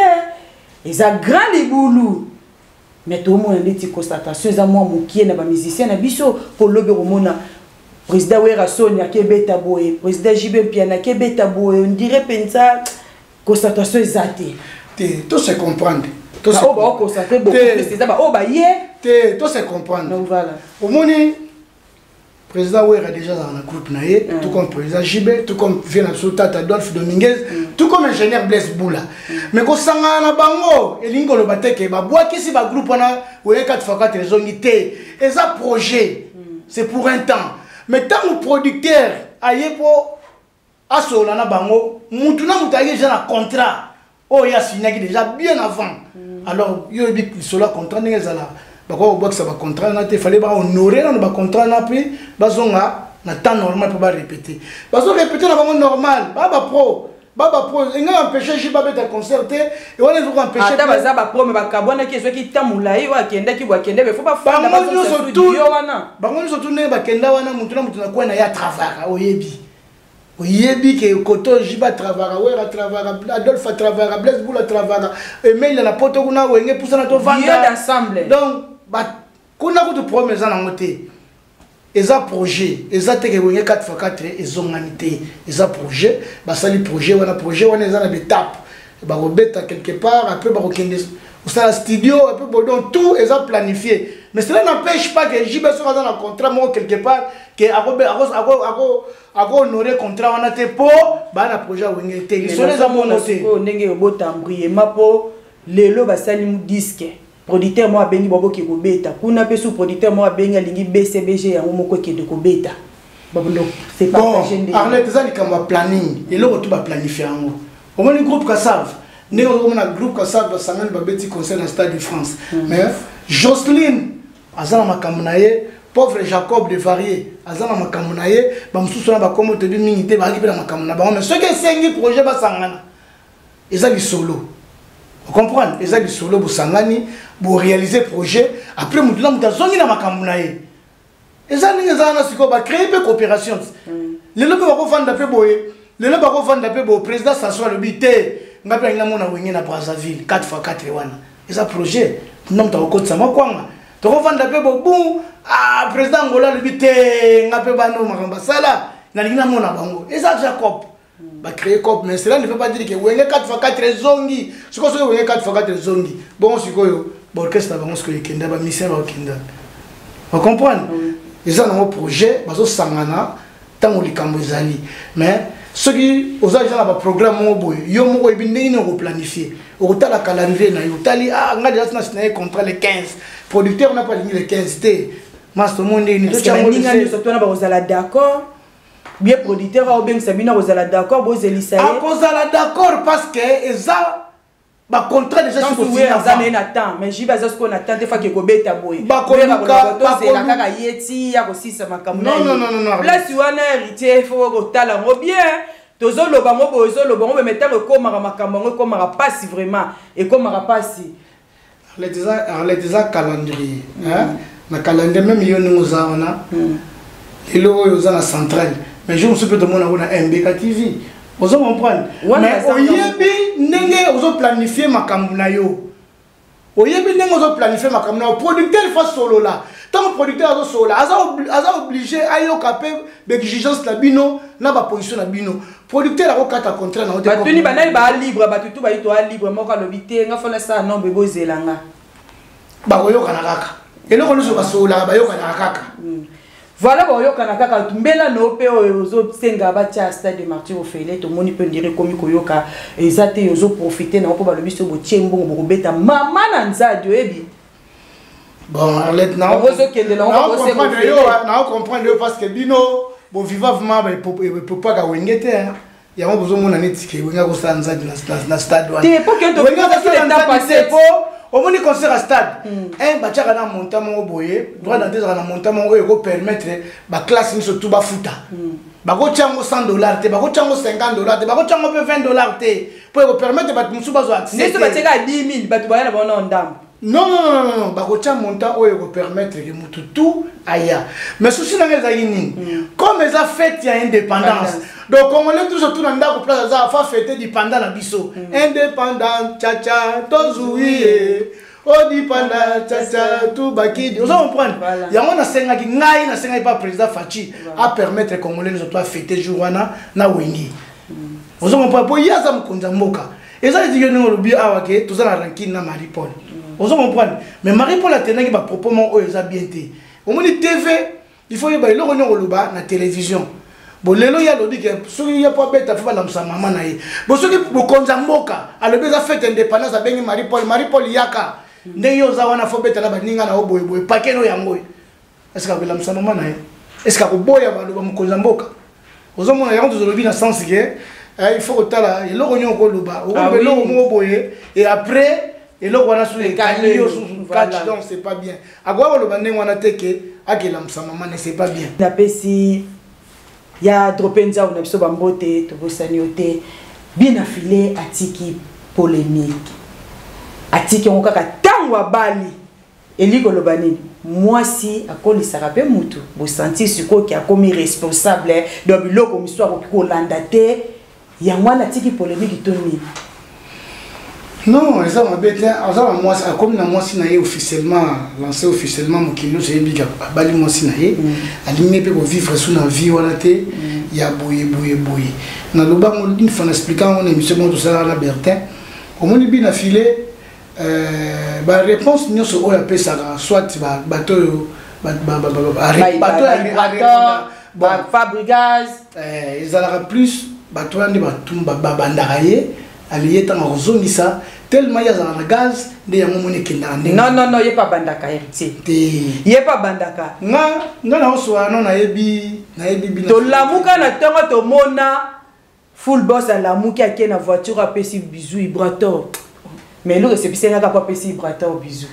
eza grand libulu mais tomona ndeti constatation eza mwa mokie na ba musicien na biso pour lobe romona président Wera Sonia kebeta boye président JB Piana kebeta boye on dirait pensa constatation ezate te to se comprendre to se constater beaucoup plus ça ba o ba ye te to se comprendre donc voilà omoni président Wera déjà dans le groupe naé tout comme président JB tout comme vient Tata Adolphe Dominguez tout comme ingénieur Blaise Boula mais ko sanga na bango elingo lo bateke ba boaki si ba groupe na oye 4x4 rezongité et ça projet c'est pour un temps mais tant le producteur ayepo asola na bango mutu na mutaye déjà na contrat oh ya signé déjà bien avant alors yo bi sola contrat ngezala bako boxa ba contrat na te fallait ba honorer na ba contrat na puis bazonga na temps normal pour ba répéter bazo répéter na bango normal baba pro inga empêcher jiba beta concerter et on les empêcher ata baza ba pro mais ba kabona ki zo ki tamulai wa kenda ki wa kenda be faut pas faire bango surtout ne ba kenda wana mutu na kwa na ya travailler oyebi ke koto jiba travailler Wera travailler Adolphe travailler Blaise Boula travailler et mais il na poto kuna wenge pousa na to vanda donc ba kuna ko to promesse na ngote eza projet eza teke wenge 4x4 ezonganité eza projet ba sali projet wana eza na étape ba robeta quelque part après ba kokende au studio après donc tout eza planifié mais cela n'empêche pas que jiba sera dans un contrat moi quelque part que ako honorer contrat wana te po ba na projet wenge te ils sont les amonoté ndenge botambrier mapo lelo ba sali mu disque producteur moi bengi bobo ki kobeta kuna pe sous producteur moi bengi alingi BCBG ya moko ki de kobeta babundo c'est pas bon Arlette zali kama planning et le tout ba planifier yango au moins le groupe Kassav né on a groupe Kassav ba sangal ba beti concert na Stade de France mais Jocelyne azana makamunaye pauvre Jacob de Varier azana makamunaye ba mususu na ba komo te bi mingi te ba ki pe na makamuna ba mais ce que c'est projet ba sangana ezali solo. Vous comprenez? Les gens qui sont là pour réaliser le projet. Après, nous avons zongi na makambunaye. Les gens qui ont créé une coopération. Les gens qui ont vendre peu boye. Les gens qui ont vendre peu boye. Président s'assoit le bité. Nous avons une na Brazzaville 4x4 wana. Et un projet. Nous avons un code sama kwanga. Tu vas vendre peu boye. Boum. Ah, président Angola le bité. Nous avons bano makambasala. Na lingina mona bango. Et ça Jacob. Bah créer cop mais cela ne veut pas dire que wenge 4x4 zongi ce que c'est wenge 4x4 zongi bon c'est quoi l'orchestre va ce que kenda ba mission ba kenda vous comprenez ils ont un projet bazo sangana tango likambo ezali mais ceux qui aux agents ba programme mo boy yo moko ebindeni no planifier au tala calendrier na yo tali ah ngadi asna signé contrat le 15 producteur n'a pas ligné le 15 té master monde ni to chango ni ngani surtout na ba ozala d'accord bien producteur a bien sabina vous allez d'accord vous élissez d'accord parce que eza ba contrat déjà sur le signé attend mais j'y base ce qu'on attend des fois que kobeta boy ba la kaka yeti ya kosisa makambo non place wana héritier faut kotala ngo bien tozo loba ngo bozo loba ngo mettre ko mara makambo ngo ko mara passe vraiment et ko mara passe les déjà calendrier hein na calendrier même yo ngoza wana ilo yo za na centrale mais je me suis peut-être mon MBK TV. Vous comprenez? Mais oyebi nenge ozo planifier makambu na yo. Oyebi nenge ozo planifier makambu na yo. Producteur fa solo là. tant que producteur azo sola aza obligé ayoka pe exigence na bino na ba position na bino producteur ako kata contrat na hotel batuni banali ba libre batutu ba ito libre moko lobité nga fola sa non bebo zelanga ba koyoka na kaka eloko nyonso basola bayoka na kaka voilà bayoka na kaka mbela no pe ozo senga batia stade de Martyr Ophélie to moni pe ndire komi koyoka ezate ozo profiter na ko ba lobiso bo tiembo bo beta mama na nzadi ebi bon Arlette na comprendre parce que bino bo vivavement ba popa ka wengete ya mo bozo mona netike wenga ko sanza na stade wa te pour que to venga passé au moins concert à stade un bachaka na monta mo boye droit d'entrée na monta mo ko permettre ba classe ni surtout ba futa ba ko chango $100 te ba ko chango $50 te ba ko chango $20 te pour permettre ba musu bazo accès ne to ba teka 10 000 ba to ba na bona ndam non ba ko chango monta o ko permettre que mutu tout aya mais souci na ngeza yini comme ça fête ya indépendance donc on est toujours tout dans ndako place za fa fêter du pendant la biso indépendant cha cha tozuie odi panda cha cha tout bakidi vous comprenez ya on a senga ki ngai na senga pas président Fachi à permettre congolais nous toi fêter jour wana na wengi vous comprenez pour ya za mkonza mboka et ça dit que nous lobi awa ke tout ça na ranking na Marie-Paul vous comprenez mais Marie-Paul a tenu ba propos mon o eza bien té au moins TV il faut y ba le ronyo loba na télévision bon lelo ya lodi ke soki ya pas bête fa la mama na ye bon soki bo konza mboka alobi za fête indépendance a bengi Marie-Paul yaka nde yo za wana fo bête la baninga na oboye boye pakeno yango est-ce que la mama na ye est-ce que ko boya ba lo konza mboka ozomona yango tozolobi na sens que il faut otala le ronyo ko loba o be lo mo boye et après et là on a sur les catch donc c'est pas bien à quoi le bandé on a teke à que la maman ne c'est pas bien na pesi ya dropenza on a biso bambote to bosaniote bien affilé atiki polémique atiki on kaka tangwa bali eliko lobani moi si akoli sarape mutu bo sentir siko ki a commis responsable de biloko miswa ko landate ya mwana atiki polémique toni. Non, ça m'a bête. Moi, comme moi si naïe officiellement lancé officiellement mon kilo, j'ai dit que bali moi si naïe, aligné pour vivre sous la vie voilà té, il y a boye. Na loba mon une fois expliquant mon émission tout ça la Bertin, comment il bien affilé ba réponse nous sur OAP ça soit bateau Fabrigaz ils aura plus bateau ande batumba bandaraye allié dans ça tellement il y a un gaz de yamomone kenda non il pas bandaka il pas bandaka na oswa non na yebi to lamuka na tonga to mona full boss à lamuka qui na voiture a pesi bisou vibrateur mais le réception n'a pas pesi vibrateur bisou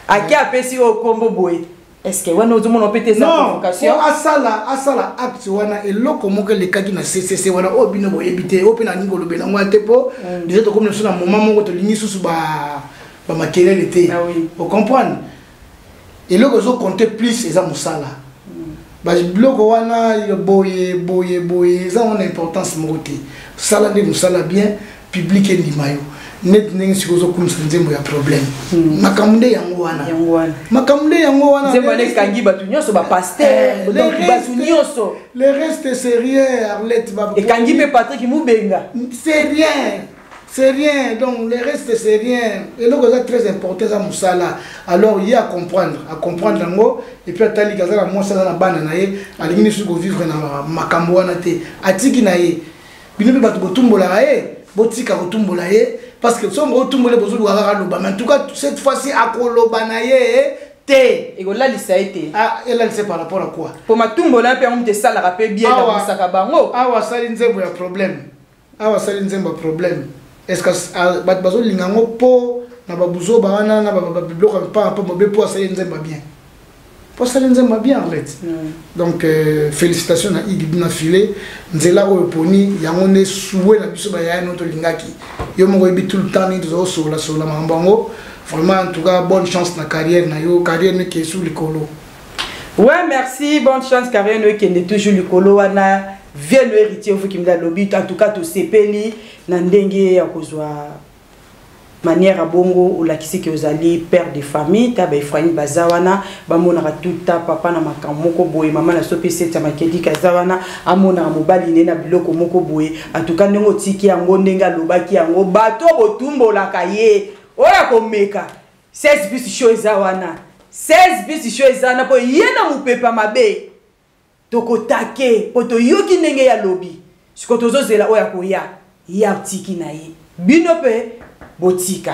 a qui a pesi au combo boy. Est-ce que on a pété sa provocation? Non, asala acte wana et loko moke le kaki na CCC wana o bino bo ebité o pena ngolo bela ngwate po déjà to comme na moment moko to lingi susu ba makelele était. Vous comprenez? Et loko zo compter plus eza musala. Ba loko wana boye ça on importance mokote. Sala de musala bien public et limayo. Net nengi sikozo kumsanzembo ya problème makamde yango wana zebane kangi batu nyoso ba pasteur donc batu nyoso le reste c'est rien Arlette ba et kangi pe Patrick Mubenga c'est rien donc le reste c'est rien et donc c'est très important ça musala alors il y a à comprendre ngo et puis atali kazala moi ça na bana na ye alimini suko vivre na makambo wana te atiki na ye bino batu botumbola ye botika botumbola ye parce que son retour les besoins de mais en tout cas cette fois-ci à Kolobanaye té et là il ça été et là c'est par rapport à quoi pour ma tumbo là on te ça la rappelle bien dans sa bango sali nzembo ya problème sali nzembo problème est-ce que bat bazo lingango po na babuzo bana na biblioka pas mabe po sali nzembo bien pour sali nzembo bien en fait donc félicitations à Iggy na filé nzela o poni yango ne souwe na biso ba ya notre lingaki yo mo yebi tout le temps ni zo sur la mambango vraiment en tout cas bonne chance na carrière na yo carrière ne qui est sous le colo. Ouais merci bonne chance carrière ne qui est toujours le colo wana vient le héritier vous qui me da lobby en tout cas to sepeli na ndenge ya kozwa manière à bongo ou la qui que vous allez père de famille ta ba Ephraim bazawana ba mona tuta papa na makamoko boye mama na sopi seta makedi kazawana amona mobali nena biloko moko boye en tout cas ndongo tiki yango ndenga lobaki yango bato botumbo la kaye oya komeka 16 bis show zawana 16 bis show zana po yena mupepa mabe toko take poto yoki ndenge ya lobi sikoto zozela oya koya ya tiki na ye bino pe botika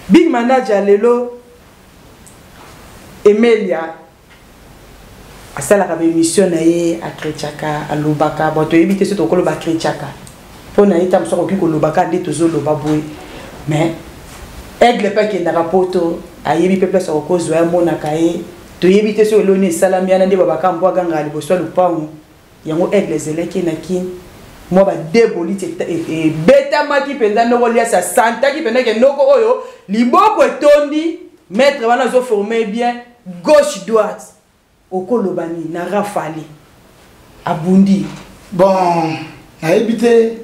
big manager lelo Emelia asala ka émission na ye akrechaka alobaka boto yebite so tokolo ba krechaka pona ita msoko kiko lobaka ndi tozolo baboy mais aigle pa ke ndaka poto ayebi pepe so kozo ya mona kaye to yebite so loni salamiana ndi babaka mbwa ganga liboso lupango yango aigle zeleki na kin moi ba débolite et beta maki penda noko lia sa santa ki penda ke noko oyo liboko etondi maître wana zo former bien gauche droite okolobani na rafali abundi bon na ebite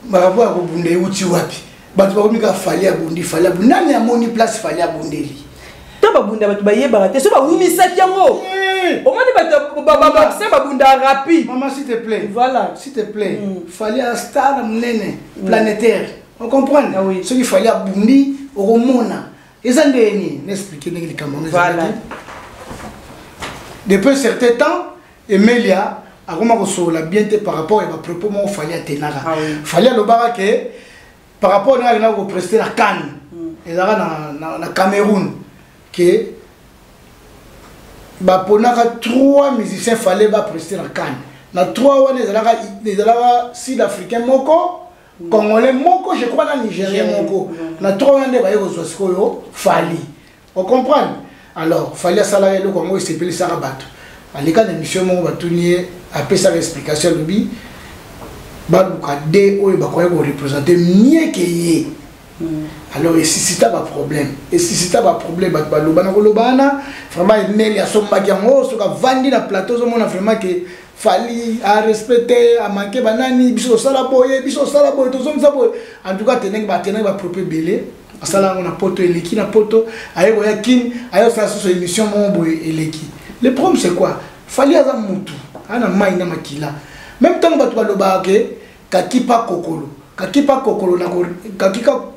marabu akobunde uti wapi batu bakomika fali abundi nani amoni place fali abundeli to babunda batu bayeba te so ba wumisaki yango au moins c'est pas bunda rapide. Maman, s'il te plaît. Voilà. S'il te plaît. Fallait un star planétaire. On comprend? Ah oui. Ce qu'il fallait à Bundi, au Romona. Et ça, n'expliquer les Camerounais. Voilà. Depuis un certain temps, Emelia a commencé la bienté par rapport à ma propos, il fallait à Tenara. Ah oui. Fallait à l'Obarake, par rapport à la prester la Cannes. Et là, dans le Cameroun, que bah pour 3 musiciens fallait ba prester la Cannes. Na 3 les sud-africains moko, congolais moko, je crois dans nigérien moko. Na 3 on ba yoko soskoyo fali. On comprend? Alors, fallait salarié le Congo c'est appelé Sarabat. À l'école d'émission mon batunier après sa explication lui ba luka de o ba koyo représenter mieux que yé. Alors, si c'est pas problème, et si c'est pas problème, vraiment, il y a son bagango, ce qu'a vendu la plateau, on a vraiment que fallait à respecter, à manquer banani, biso salaboye, tout ça. En tout cas, tenez va propre belé. À ça on a poto eleki na poto, ayo yakin, ayo ça sur émission mon boy eleki. Le problème c'est quoi? Fallait à mutu, ana mai na makila. Même temps ba loba ke kakipa kokolo. Kakipa kokolo na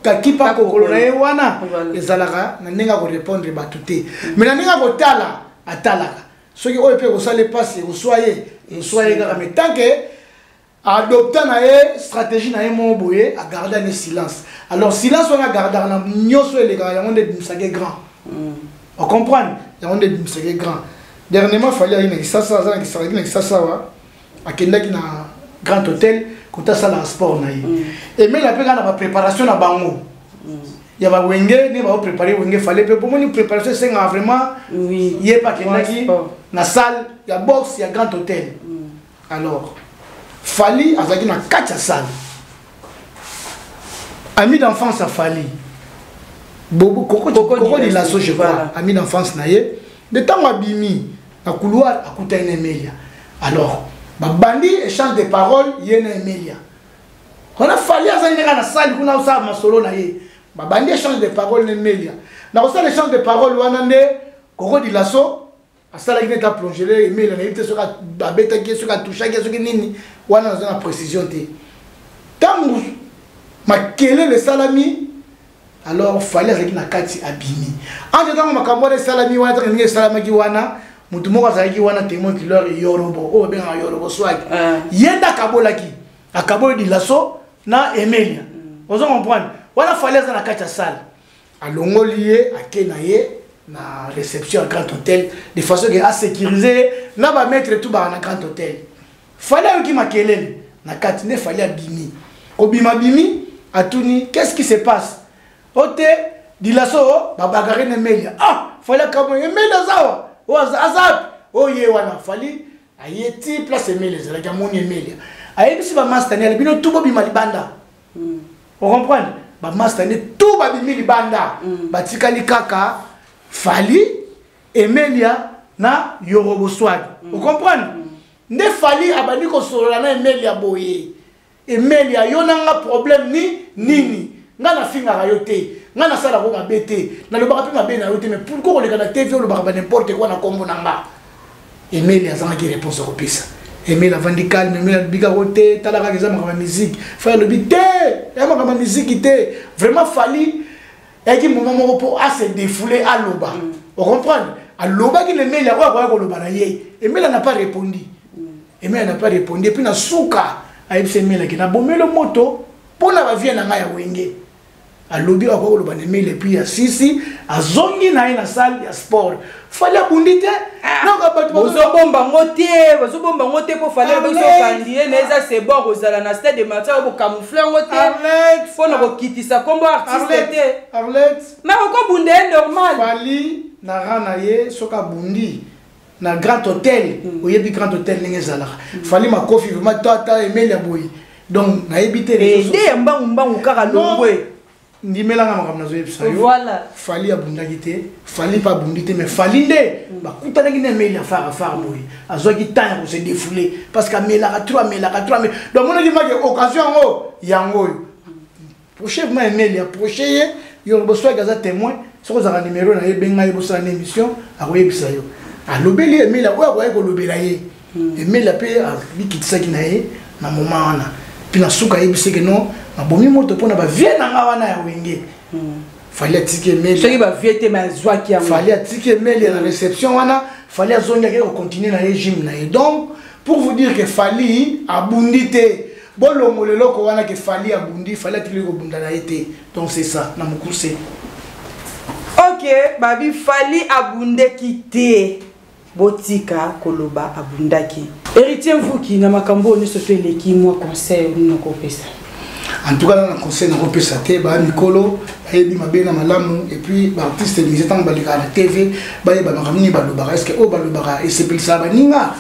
kakipa kokolo na ewana ezalaka na nenga ko répondre batute mais na nenga ko tala atalaka soki oyo pe ko sale passe ko soyez kaka mais tant que adopter na e stratégie na e mo boye a garder le silence alors silence on a garder na nyoso les gars ya on est dimsake grand on comprend ya on est dimsake grand dernièrement fallait une ça wa akenda ki na grand hôtel kota sala sport na ye et mais la peka na préparation na bango ya ba wenge ne ba préparer wenge fallait pe pour une préparation c'est vraiment oui yé pas kendaki na salle ya boxe ya grand hôtel alors fallait azaki na 4 salle ami d'enfance a fallait bobo koko de la so je crois ami d'enfance na ye de temps abimi na couloir akuta une Emelia alors bandi échange de paroles yena Emelia on a fallu à ça na salle kuna usa masolo na ye bandi échange de paroles na Emelia na usa échange de paroles wana nde koko di lasso asala ki ta plonger Emelia na yite soka babeta ki soka toucha ki soki nini wana na précision te tangu makele le salami alors fallait avec na kati abimi en tant makambo de salami wana tangi salama ki wana mutu moko azalaki wana témoin qui leur yorobo o benga yorobo swaki yenda kabolaki akabolo di lasso na Emelia vous comprendre wana fallait na kati ya salle alongo lié akena ye na réception à grand hôtel de façon que à sécuriser na ba mettre tout ba na grand hôtel fallait ki makelele na kati ne fallait bimi obima bimi atuni qu'est-ce qui se passe ote di lasso ba bagarre na Emelia fallait comme Emelia zawa azap oye wana fali ayeti place Emelia la gamoni Emelia ayebisi ba master ne bino tubo bi malibanda on comprend ba master ne tout ba bi malibanda batikali kaka fali Emelia na yorobo swag on comprend ne fali abani ko solola na Emelia boye Emelia yo nanga problème nini nga na finga yo te nga na sala ko mabete na lo baka pe mabe na yo te mais pourquoi on le kana TV on le baka n'importe quoi na kombo nanga Emelia zanga ki réponse ko pisa Emelia vandi calme Emelia biga roté talaka ke zama ka musique faire le bité ya ma musique té vraiment fali et qui moment pour à se défouler à loba on comprend à loba qui le Emelia ko loba na ye Emelia n'a pas répondu Emelia n'a pas répondu puis na souka a Emelia qui na bomé le moto pour la vie na nga ya wenge a lobby a ko loba Emelia puis ya sisi a zongi na ina salle ya sport fallait abundite non ka bat bozo bomba ngote pour fallait bozo candier neza c'est bon rozala na stade de match au camoufler ngote pour na ko kitisa kombo artiste te Arlette mais ko bunde normal fali na rana ye soka bundi na grand hôtel oyebi grand hôtel ngezala fali makofi vraiment tata Emelia boy donc na ebité les des mbangu kaka longwe ndimelanga makamna zo yebisa yo voilà fali abundaki te fali pas bundite mais fali nde bakutanaki na Emelia fara boy azwaki temps ko se défouler parce que Emelia 3 donc mon aki maki occasion yango prochainement Emelia prochain yo boso gaza témoin soko za numéro na yebenga yebosa na émission akoyebisa yo alobeli Emelia oya ko lobela ye Emelia pe bikitsaki na ye na moment wana pina suka yebise que non na bomi moto pona ba vie na nga wana ya wenge fallait atiki Emelia soki ba vie te ma zwaki ya fallait atiki Emelia na réception wana fallait azonga ke continuer na régime na ye donc pour vous dire que fallait abundite bolongo leloko wana ke fallait abundi fallait atiki ko bunda na été donc c'est ça na mukuse ok babi fallait abunde kité botika koloba abundaki héritier vous qui na makambo ni soto eleki moi conseil noko pesa en tout cas dans le conseil noko pesa te ba mikolo ebi mabena malamu et puis ba artiste les étant balika la TV ba ba makamini ba lobara est-ce que o ba lobara et c'est pile ça ba ninga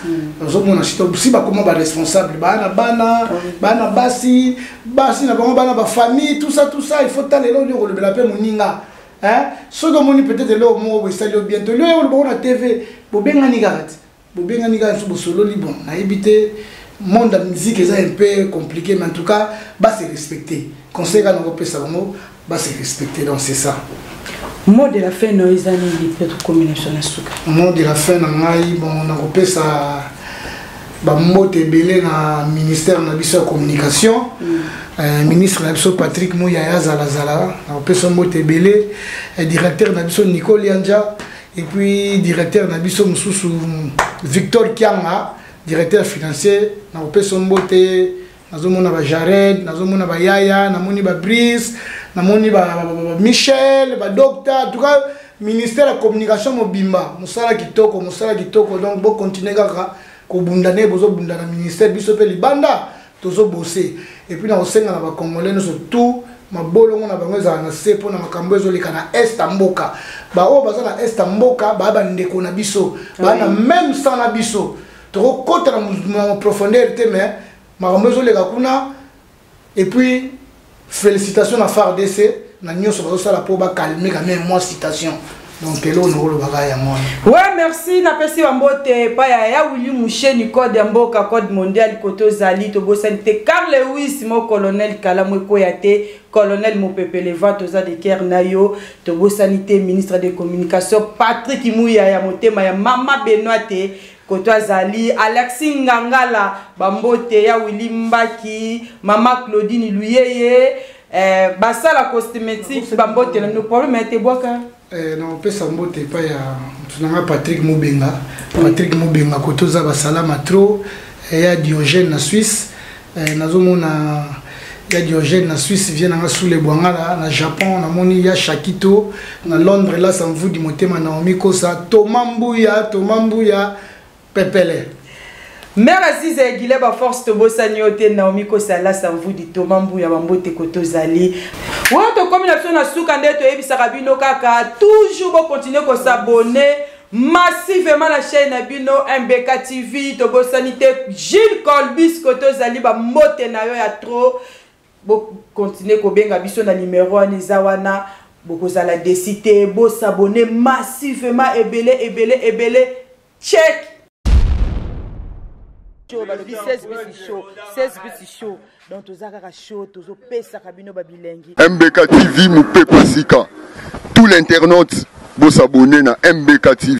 zo mona chito si ba comment ba responsable bana basi na bana ba famille tout ça il faut taler lo ko le la pe moninga hein ce que moni peut-être là au moment où ça le bientôt le on a TV bobengani garate so solo libre na éviter monde de musique est un peu compliqué mais en tout cas bah c'est respecté conseil à nos pesa bango bah c'est respecté donc c'est ça mot de la fin no izani li peut communication na suka mot de la fin na ngai bon na kopesa ba mbote belé na ministère na biso communication ministre na biso Patrick Mouyaya zala na kopesa mbote belé directeur na biso Nicole Yanja et puis directeur na biso mususu Victor Kianga directeur financier na kopesa mbote nazomona ba Jared nazomona ba Yaya namoni ba Brice namoni ba Michel ba docteur en tout cas ministère de la communication mobimba musala kitoko donc bo continuer kaka ko bundane bozo bundana ministère biso pe libanda tozo bosser et puis na osenga na ba congolais surtout mabolongo na bango za na sepo na makambo ezolika na est mboka ba o baza na est mboka ba ba ndeko na biso ba na même sans na biso to kota na profondeur te mais makambo ezolika kuna et puis félicitations à FARDC na nyoso bazo sala po ba calmer quand même moi citation donc là on le bagage moi ouais merci na pesi bambote pa ya Willy Moucheni code ya mboka code mondial koto zali to bosante Carl Lewis mo colonel Kalamwe Koyate colonel Mopepe Levato za de Ker nayo to bosanité ministre de communication Patrick Mouya ya motema ya mama Benoite koto azali Alexis Ngangala bambote ya Willy Mbaki mama Claudine Luyeye basala cosmétique bambote na no problème était boaka non pesa mbote pa ya tunanga Patrick Mubenga kotoza basalama trop ya Diogène na Suisse nazomona ya Diogène na Suisse vient na sous les Bwangala na Japon na moni ya Shakito na Londres là ça vous di motema Naomi Kosa Tomambuya Pepele Mère Aziz Guilé ba force to bosanyote Naomi Kosa là ça vous di Tomambuya bambote kotozali ouais to combinaison na suka ndeto ebisaka bino kaka toujours bo continuer ko s'abonner massivement la chaîne Bino MBK TV to bosanité Gilles Colbis kotozali ba mbote na yo ya trop bo continuer ko benga biso na numéro anizawana boko za la décité bo s'abonner massivement ebele check chaud, balobi 16 bisi chaud, 16 bisi chaud. Donc tozaka chaud, tozo pesa kabino babilengi. MBK TV Moupe Pasika. Tout l'internaute vous s'abonner na MBK TV.